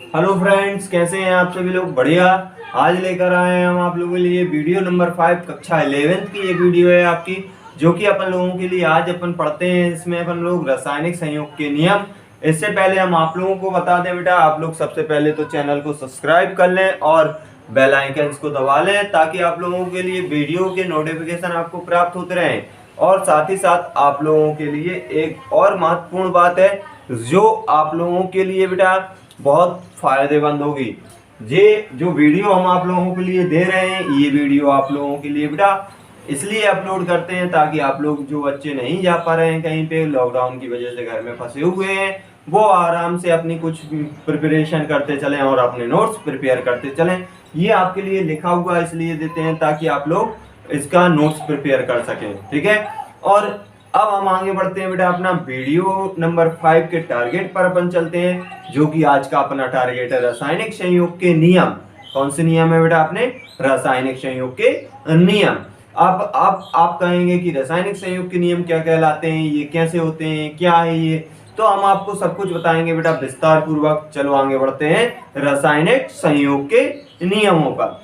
Hello friends, कैसे हैं आप सभी लोग? बढ़िया। आज लेकर आए हैं हम आप लोगों के लिए वीडियो नंबर 5 कक्षा 11th की एक वीडियो है आपकी, जो कि अपन लोगों के लिए आज अपन पढ़ते हैं। इसमें अपन लोग रासायनिक संयोग के नियम। इससे पहले हम आप लोगों को बता दें बेटा, आप लोग सबसे पहले तो चैनल को सब्सक्राइब कर लें और बेल आइकन को दबा लें, ताकि आप लोगों के लिए वीडियो के नोटिफिकेशन आपको प्राप्त होते रहें। और साथ ही साथ आप लोगों के लिए एक और महत्वपूर्ण बात है, जो आप लोगों के लिए बेटा बहुत फायदेमंद होगी। ये जो वीडियो हम आप लोगों के लिए दे रहे हैं, ये वीडियो आप लोगों के लिए बेटा इसलिए अपलोड करते हैं ताकि आप लोग, जो बच्चे नहीं जा पा रहे हैं कहीं पे, लॉकडाउन की वजह से घर में फंसे हुए हैं, वो आराम से अपनी कुछ प्रिपरेशन करते चलें और अपने नोट्स प्रिपेयर करते चलें। ये आपके लिए लिखा हुआ इसलिए देते हैं ताकि आप लोग इसका नोट्स प्रिपेयर कर सकें, ठीक है। और अब हम आगे बढ़ते हैं बेटा, अपना वीडियो नंबर 5 के टारगेट पर अपन चलते हैं, जो कि आज का अपना टारगेट है रासायनिक संयोग के नियम। कौन से नियम है बेटा? अपने रासायनिक संयोग के नियम। आप कहेंगे कि रासायनिक संयोग के नियम क्या कहलाते हैं, ये कैसे होते हैं, क्या है ये? तो हम आपको सब कुछ बताएंगे बेटा विस्तार पूर्वक। चलो आगे बढ़ते हैं रासायनिक संयोग के नियमों पर।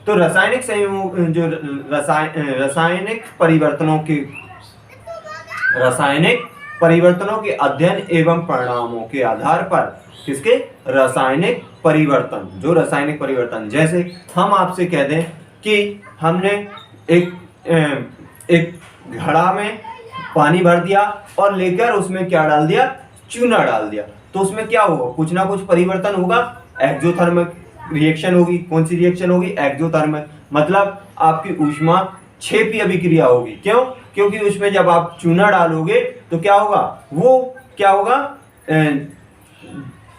तो रासायनिक संयोग, जो रासायनिक परिवर्तनों के अध्ययन एवं परिणामों के आधार पर, किसके? रासायनिक परिवर्तन। जो रासायनिक परिवर्तन, जैसे हम आपसे कह दें कि हमने एक घड़ा में पानी भर दिया और लेकर उसमें क्या डाल दिया? चूना डाल दिया। तो उसमें क्या होगा? कुछ ना कुछ परिवर्तन होगा, एक्सोथर्मिक रिएक्शन होगी। कौन सी रिएक्शन होगी? एक्सोथर्मिक। मतलब आपकी ऊष्मा क्षेपी अभिक्रिया होगी। क्यों? क्योंकि उसमें जब आप चूना डालोगे तो क्या होगा? वो क्या होगा?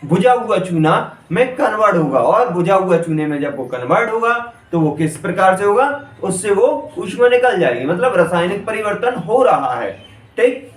बुझा हुआ चूना में कन्वर्ट होगा, और बुझा हुआ चूने में जब वो कन्वर्ट होगा तो वो किस प्रकार से होगा? उससे वो ऊष्मा निकल जाएगी। मतलब रासायनिक परिवर्तन हो रहा है, ठीक।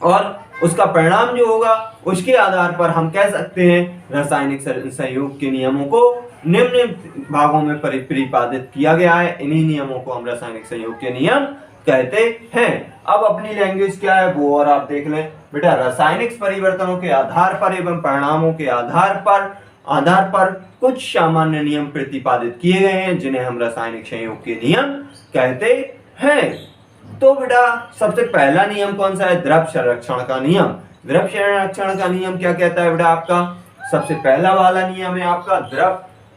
और उसका परिणाम जो होगा, उसके आधार पर हम कह सकते हैं रासायनिक संयोग के नियमों को निम्न भागों में प्रतिपादित किया गया है। इन्हीं नियमों को हम रासायनिक संयोग के नियम कहते हैं। अब अपनी लैंग्वेज क्या है वो और आप देख लें बेटा। रासायनिक परिवर्तनों के आधार पर एवं परिणामों के आधार पर कुछ सामान्य नियम प्रतिपादित किए गए हैं, जिन्हें हम रासायनिक संयोग के नियम कहते हैं। तो बेटा सबसे पहला नियम कौन सा है? द्रव्य संरक्षण का नियम। द्रव्य संरक्षण का नियम क्या कहता है बेटा? आपका सबसे पहला वाला नियम है आपका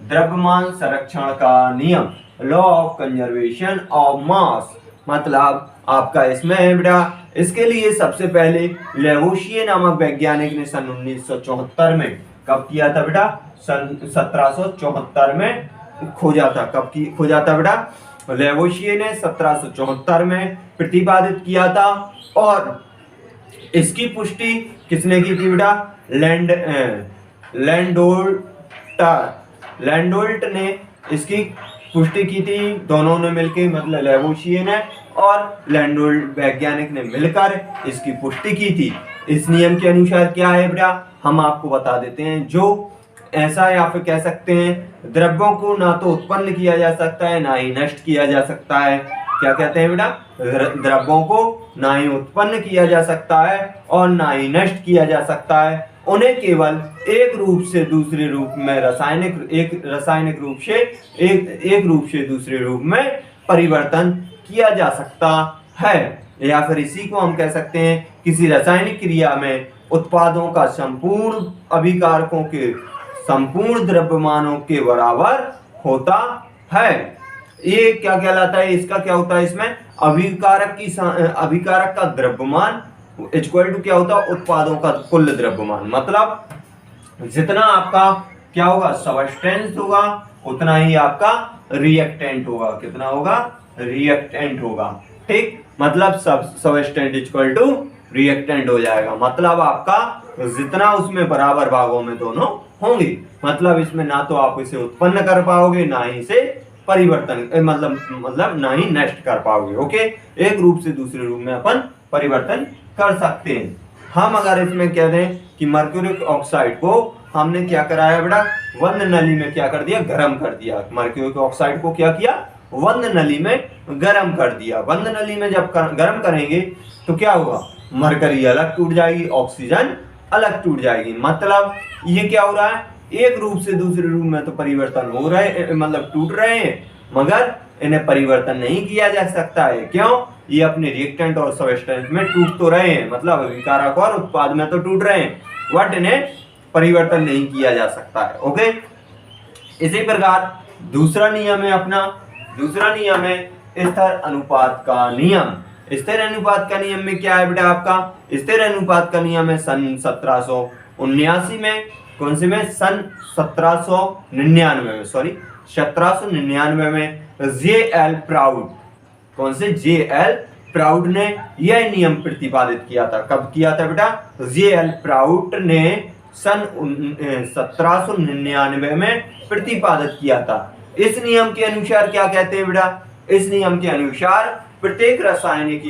द्रव्यमान संरक्षण का नियम, law of conservation of mass. मतलब आपका इसमें है बेटा, इसके लिए सबसे पहले लेवोशिए नामक वैज्ञानिक ने सन 1974 में, कब किया था बेटा? सन 1774 में खोजा था। कब खोजा था बेटा? लेवोशिए ने 1774 में प्रतिपादित किया था। और इसकी पुष्टि किसने की थी बेटा? लैंडोल्ट ने इसकी पुष्टि की थी। दोनों ने मिलकर, मतलब लेवोशिए ने और लैंडोल्ट वैज्ञानिक ने मिलकर इसकी पुष्टि की थी। इस नियम के अनुसार क्या है बेटा, हम आपको बता देते हैं। जो ऐसा, या फिर कह सकते हैं, द्रव्यों को ना तो उत्पन्न किया जा सकता है, ना ही नष्ट किया जा सकता है। क्या कहते हैं बेटा? द्रव्यों को ना ही उत्पन्न किया जा सकता है और ना ही नष्ट किया जा सकता है। उन्हें केवल एक रूप से दूसरे रूप में एक रूप से दूसरे रूप में परिवर्तन किया जा सकता है। या फिर इसी को हम कह सकते हैं, किसी रासायनिक क्रिया में उत्पादों का संपूर्ण अभिकारकों के संपूर्ण द्रव्यमानों के बराबर होता है। ये क्या कहलाता है? इसका क्या होता है? इसमें अभिकारक का द्रव्यमान इक्वल टू क्या होता है? उत्पादों का कुल द्रव्यमान। मतलब जितना आपका क्या होगा? सबस्टेंस होगा, उतना ही आपका रिएक्टेंट होगा। कितना होगा? रिएक्टेंट होगा, ठीक। मतलब सबस्टेंस इक्वल टू रिएक्टेंट हो जाएगा। मतलब आपका जितना उसमें बराबर भागों में दोनों होंगे, मतलब इसमें ना तो आप इसे उत्पन्न कर पाओगे, ना ही इसे परिवर्तन, मतलब ना ही नष्ट कर पाओगे। ओके, एक रूप से दूसरे रूप में अपन परिवर्तन कर सकते हैं। हम अगर इसमें कह दें कि मर्क्यूरिक ऑक्साइड को हमने क्या कराया बेटा? बंद नली में क्या कर दिया? गर्म कर दिया। मर्क्यूरिक ऑक्साइड को क्या किया? बंद नली में गर्म कर दिया। बंद नली में जब गर्म करेंगे तो क्या होगा? मरकरी अलग टूट जाएगी, ऑक्सीजन अलग टूट जाएगी। मतलब ये क्या हो रहा है? एक रूप से दूसरे रूप में तो परिवर्तन हो रहे, मतलब टूट रहे हैं, मगर इन्हें परिवर्तन नहीं किया जा सकता है। क्यों? ये अपने रिएक्टेंट और सबस्टेंस में टूट तो रहे हैं, मतलब अभिकारक और उत्पाद में तो टूट रहे हैं, बट इन्हें परिवर्तन नहीं किया जा सकता है। ओके, इसी प्रकार दूसरा नियम है अपना, दूसरा नियम है स्थिर अनुपात का नियम। स्थिर अनुपात का नियम में क्या है बेटा आपका? स्थिर अनुपात का नियम है सन 1779 में, कौन से में? सन 1799 में, सॉरी 1799 में जे.एल. प्राउड, कौन से? जे.एल. प्राउड ने यह नियम प्रतिपादित किया था। कब किया था बेटा? जे.एल. प्राउड ने सन 1799 में प्रतिपादित किया था। इस नियम के अनुसार क्या कहते हैं बेटा? इस नियम के अनुसार प्रत्येक रासायनिक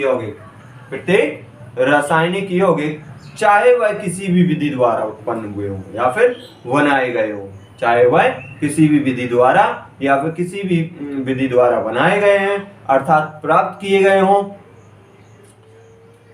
यौगिक चाहे वह किसी भी विधि द्वारा उत्पन्न हुए हो या फिर बनाए गए हो, चाहे वह किसी भी विधि द्वारा या फिर किसी भी विधि द्वारा बनाए गए हैं, अर्थात प्राप्त किए गए हों,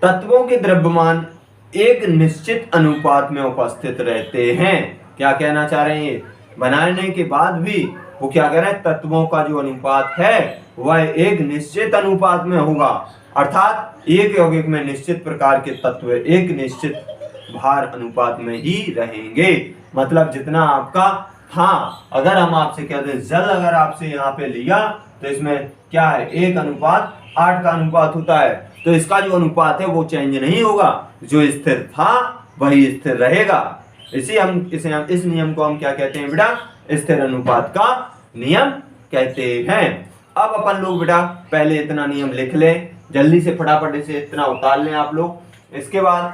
तत्वों के द्रव्यमान एक निश्चित अनुपात में उपस्थित रहते हैं। क्या कहना चाह रहे हैं? बनाने के बाद भी वो क्या कह रहे हैं? तत्वों का जो अनुपात है वह एक निश्चित अनुपात में होगा, अर्थात एक यौगिक में निश्चित प्रकार के तत्व एक निश्चित भार अनुपात में ही रहेंगे। मतलब जितना आपका, हाँ अगर हम आपसे कहते हैं जल अगर आपसे यहाँ पे लिया तो इसमें क्या है? 1:8 का अनुपात होता है, तो इसका जो अनुपात है वो चेंज नहीं होगा, जो स्थिर था वही स्थिर रहेगा। इस नियम को हम क्या कहते हैं बेटा? स्थिर अनुपात का नियम कहते हैं। अब अपन लोग बेटा पहले इतना नियम लिख लें, जल्दी से फटाफट इसे इतना उतार लें आप लोग। इसके बाद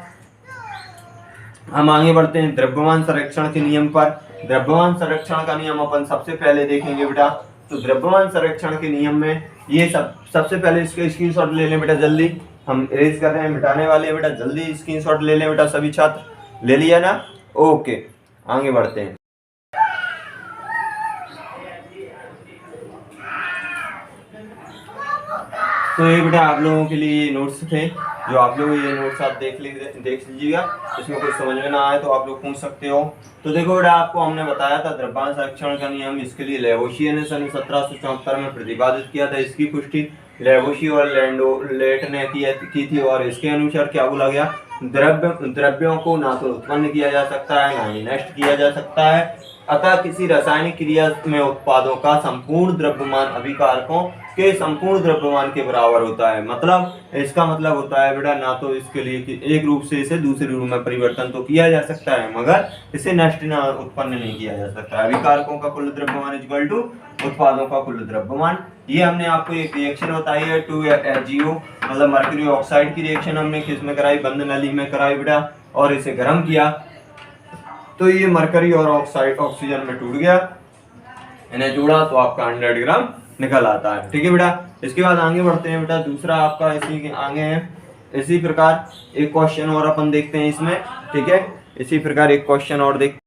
हम आगे बढ़ते हैं द्रव्यमान संरक्षण के नियम पर। द्रव्यमान संरक्षण का नियम अपन सबसे पहले देखेंगे बेटा। तो द्रव्यमान संरक्षण के नियम में ये सबसे पहले इसके स्क्रीनशॉट ले लें बेटा, जल्दी हम इरेज कर रहे हैं, मिटाने वाले हैं बेटा, जल्दी स्क्रीनशॉट ले लें बेटा सभी छात्र। ले लिया ना? ओके, आगे बढ़ते हैं। तो ये बेटा आप लोगों के लिए नोट्स थे, जो आप लोग ये नोट्स आप देख लीजिएगा। इसमें कुछ समझ में ना आए तो आप लोग पूछ सकते हो। तो देखो बेटा आपको हमने बताया था द्रव्यमान संरक्षण का नियम, इसके लिए लेवोशियर ने सन 1774 में प्रतिपादित किया था। इसकी पुष्टि लेवोशी और लेट ने की थी, और इसके अनुसार क्या बोला गया? द्रव्यों को ना तो उत्पन्न किया जा सकता है ना ही नष्ट किया जा सकता है, अतः किसी रासायनिक क्रिया में उत्पादों का संपूर्ण द्रव्यमान अभिकारकों के संपूर्ण द्रव्यमान के बराबर होता है। मतलब इसका मतलब होता है बेटा ना तो इसके लिए एक रूप से इसे दूसरे रूप में परिवर्तन तो किया जा सकता है, मगर इसे नष्ट न उत्पन्न नहीं किया जा सकता। अभिकारकों का कुल द्रव्यमान इक्वल टू उत्पादों का कुल द्रव्यमान। ये हमने आपको एक रिएक्शन बताई है 2HgO, मतलब मर्क्यूरी ऑक्साइड की रिएक्शन हमने किसमें कराई? बंद नली में कराई बेटा, और इसे गर्म किया तो ये मरकरी और ऑक्साइड ऑक्सीजन में टूट गया, इन्हें जोड़ा तो आपका 100 ग्राम निकल आता है। ठीक है बेटा। इसके बाद आगे बढ़ते हैं बेटा, दूसरा आपका इसी के आगे है। इसी प्रकार एक क्वेश्चन और अपन देखते हैं इसमें, ठीक है। इसी प्रकार एक क्वेश्चन और देख